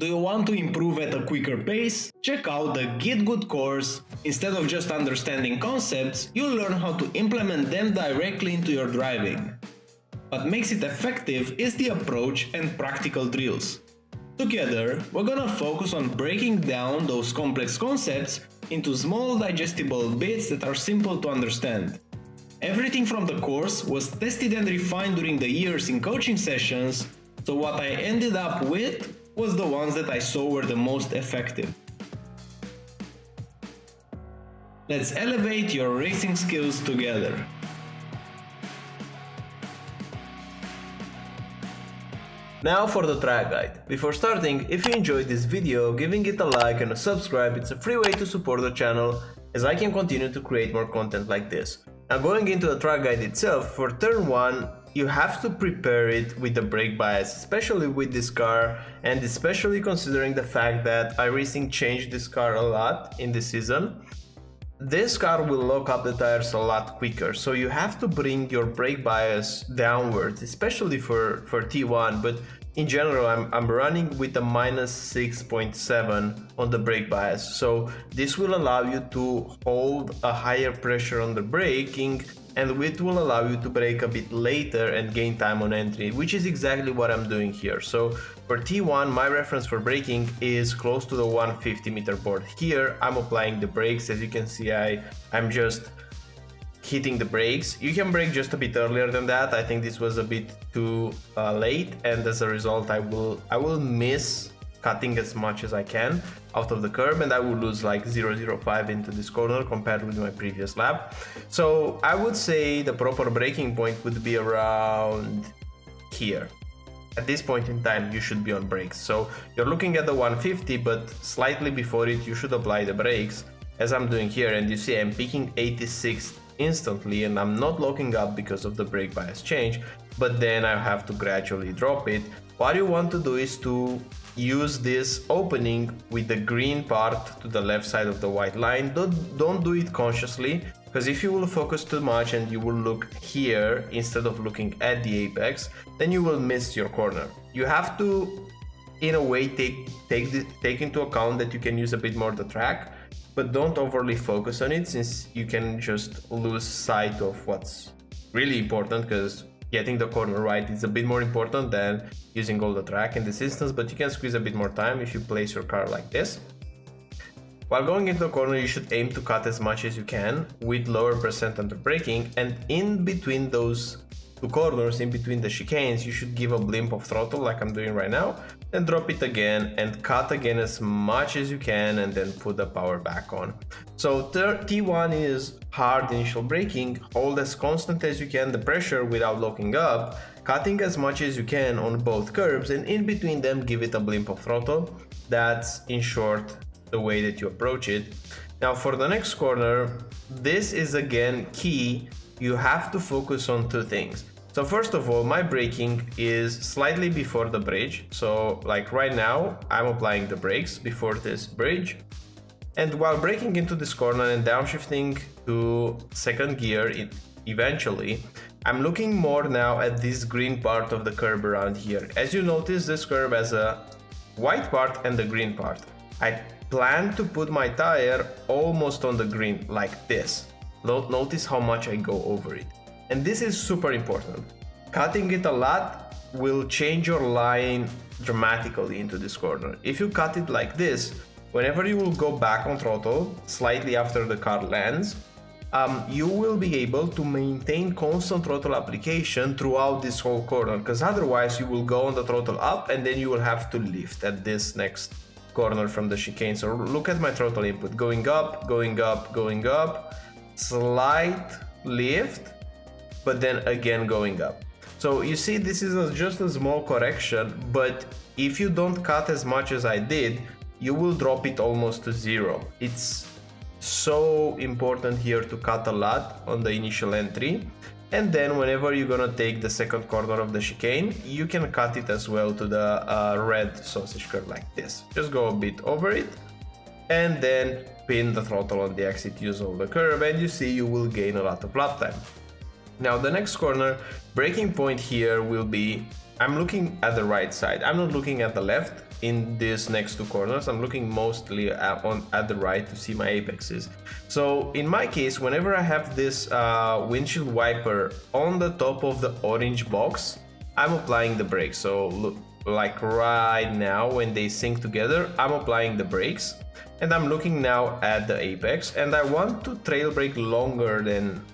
Do you want to improve at a quicker pace? Check out the GitGud Course. Instead of just understanding concepts, you'll learn how to implement them directly into your driving. What makes it effective is the approach and practical drills. Together, we're gonna focus on breaking down those complex concepts into small digestible bits that are simple to understand. Everything from the course was tested and refined during the years in coaching sessions, so what I ended up with was the ones that I saw were the most effective. Let's elevate your racing skills together. Now for the track guide. Before starting, if you enjoyed this video, giving it a like and a subscribe, it's a free way to support the channel as I can continue to create more content like this. Now going into the track guide itself, for turn 1, you have to prepare it with the brake bias, especially with this car, and especially considering the fact that iRacing changed this car a lot in this season. This car will lock up the tires a lot quicker, so you have to bring your brake bias downwards, especially for T1, but in general I'm running with a -6.7 on the brake bias, so this will allow you to hold a higher pressure on the braking, and it will allow you to brake a bit later and gain time on entry, which is exactly what I'm doing here. So for T1, my reference for braking is close to the 150 meter board. Here I'm applying the brakes. As you can see, I'm just hitting the brakes. You can brake just a bit earlier than that. I think this was a bit too late, and as a result I will miss cutting as much as I can out of the curb, and I will lose like 0.05 into this corner compared with my previous lap. So I would say the proper braking point would be around here. At this point in time you should be on brakes. So you're looking at the 150, but slightly before it you should apply the brakes, as I'm doing here, and you see I'm picking 86 instantly, and I'm not locking up because of the brake bias change, but then I have to gradually drop it. What you want to do is to use this opening with the green part to the left side of the white line. Don't do it consciously, because if you will focus too much and you will look here instead of looking at the apex, then you will miss your corner. You have to, in a way, take into account that you can use a bit more the track, but don't overly focus on it, since you can just lose sight of what's really important, because getting the corner right is a bit more important than using all the track in this instance, but you can squeeze a bit more time if you place your car like this. While going into the corner, you should aim to cut as much as you can with lower percent under braking, and in between those two corners, in between the chicanes, you should give a blimp of throttle like I'm doing right now, then drop it again and cut again as much as you can, and then put the power back on. So T1 is hard initial braking, hold as constant as you can the pressure without locking up, cutting as much as you can on both curbs, and in between them give it a blimp of throttle. That's in short the way that you approach it. Now for the next corner, this is again key. You have to focus on two things. So first of all, my braking is slightly before the bridge. So like right now, I'm applying the brakes before this bridge. And while braking into this corner and downshifting to second gear, eventually, I'm looking more now at this green part of the curb around here. As you notice, this curb has a white part and a green part. I plan to put my tire almost on the green like this. Notice how much I go over it. And this is super important. Cutting it a lot will change your line dramatically into this corner. If you cut it like this, whenever you will go back on throttle, slightly after the car lands, you will be able to maintain constant throttle application throughout this whole corner, because otherwise you will go on the throttle up and then you will have to lift at this next corner from the chicane. So look at my throttle input, going up, going up, going up, slight lift, but then again going up. So you see, this is just a small correction, but if you don't cut as much as I did, you will drop it almost to zero. It's so important here to cut a lot on the initial entry, and then whenever you're gonna take the second corner of the chicane, you can cut it as well to the red sausage curve like this. Just go a bit over it, and then pin the throttle on the exit, use all the curve, and you see you will gain a lot of lap time. Now the next corner, braking point here will be, I'm looking at the right side, I'm not looking at the left. in these next two corners. I'm looking mostly at the right to see my apexes. So in my case, whenever I have this windshield wiper on the top of the orange box, I'm applying the brakes. So look, like right now when they sync together, I'm applying the brakes, and I'm looking now at the apex, and I want to trail brake longer than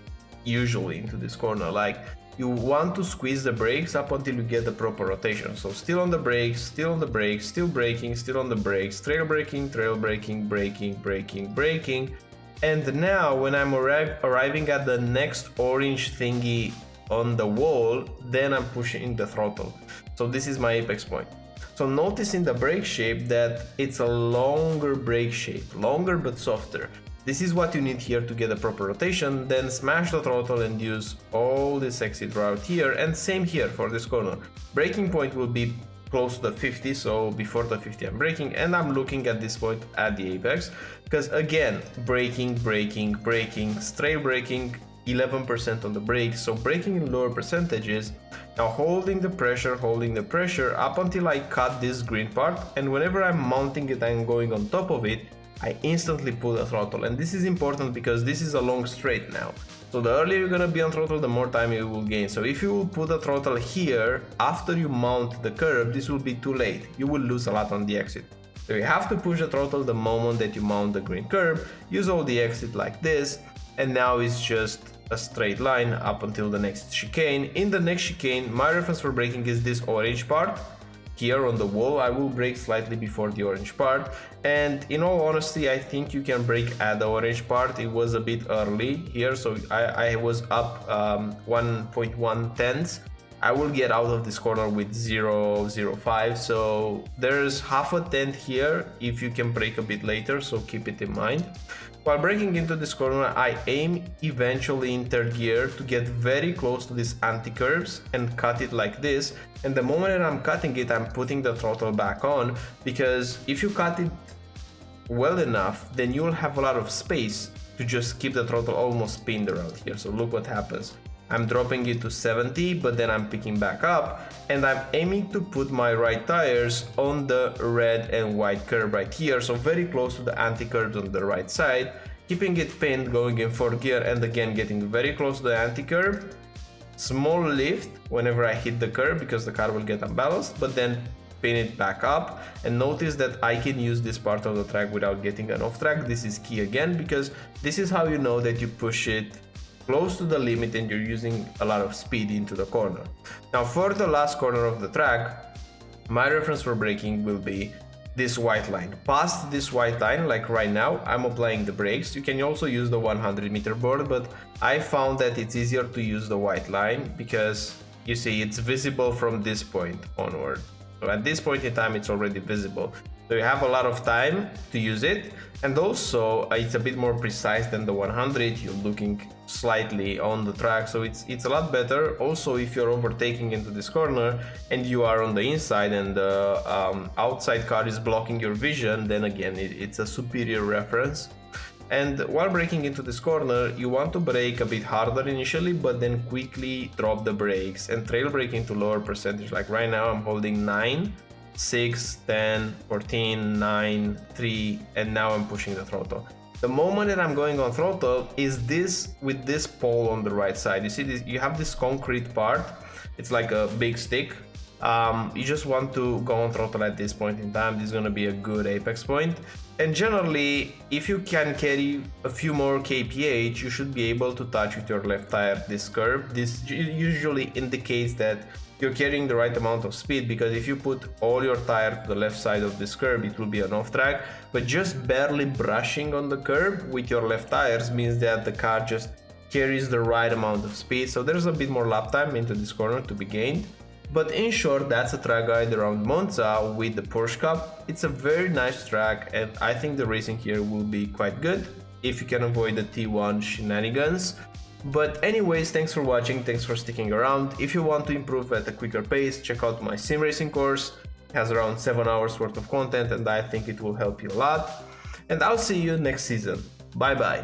usually into this corner. Like, you want to squeeze the brakes up until you get the proper rotation. So still on the brakes, still on the brakes, still braking, still on the brakes, trail braking, braking, braking, braking. And now when I'm arriving at the next orange thingy on the wall, then I'm pushing the throttle. So this is my apex point. So notice in the brake shape that it's a longer brake shape, longer but softer. This is what you need here to get a proper rotation. Then smash the throttle and use all this exit route here, and same here for this corner. Braking point will be close to the 50, so before the 50 I'm braking, and I'm looking at this point at the apex, because again, braking, braking, braking, straight braking, 11% on the brakes, so braking in lower percentages. Now holding the pressure up until I cut this green part, and whenever I'm mounting it and going on top of it, I instantly pull the throttle. And this is important because this is a long straight now. So the earlier you're gonna be on throttle, the more time you will gain. So if you will put the throttle here after you mount the curb, this will be too late. You will lose a lot on the exit. So you have to push the throttle the moment that you mount the green curb, use all the exit like this, and now it's just a straight line up until the next chicane. In the next chicane, my reference for braking is this orange part. Here on the wall, I will brake slightly before the orange part, and in all honesty, I think you can brake at the orange part. It was a bit early here, so I was up 1.1 tenths. I will get out of this corner with 0.05, so there's half a tenth here if you can brake a bit later, so keep it in mind. While braking into this corner, I aim eventually in third gear to get very close to these anti-curbs and cut it like this. And the moment that I'm cutting it, I'm putting the throttle back on, because if you cut it well enough, then you'll have a lot of space to just keep the throttle almost pinned around here. So look what happens. I'm dropping it to 70, but then I'm picking back up, and I'm aiming to put my right tires on the red and white curb right here, so very close to the anti-curbs on the right side, keeping it pinned, going in fourth gear, and again getting very close to the anti-curb. Small lift whenever I hit the curb because the car will get unbalanced, but then pin it back up. And notice that I can use this part of the track without getting an off track. This is key again, because this is how you know that you push it close to the limit and you're using a lot of speed into the corner. Now for the last corner of the track, my reference for braking will be this white line. Past this white line, like right now, I'm applying the brakes. You can also use the 100-meter board, but I found that it's easier to use the white line because you see it's visible from this point onward. So at this point in time, it's already visible. So you have a lot of time to use it, and also it's a bit more precise than the 100. You're looking slightly on the track, so it's a lot better. Also, if you're overtaking into this corner and you are on the inside and the outside car is blocking your vision, then again it's a superior reference. And while braking into this corner, you want to brake a bit harder initially, but then quickly drop the brakes and trail brake into lower percentage. Like right now, I'm holding 9, 6, 10, 14, 9, 3, and now I'm pushing the throttle. The moment that I'm going on throttle is this with this pole on the right side. You see this, you have this concrete part. It's like a big stick. You just want to go on throttle at this point in time. This is going to be a good apex point. And generally, if you can carry a few more kph, you should be able to touch with your left tire this curve. This usually indicates that you're carrying the right amount of speed, because if you put all your tire to the left side of this curb, it will be an off track. But just barely brushing on the curb with your left tires means that the car just carries the right amount of speed. So there's a bit more lap time into this corner to be gained. But in short, that's a track guide around Monza with the Porsche Cup. It's a very nice track, and I think the racing here will be quite good if you can avoid the T1 shenanigans. But anyways, thanks for watching, thanks for sticking around. If you want to improve at a quicker pace, check out my sim racing course. It has around 7 hours worth of content, and I think it will help you a lot. And I'll see you next season. Bye bye.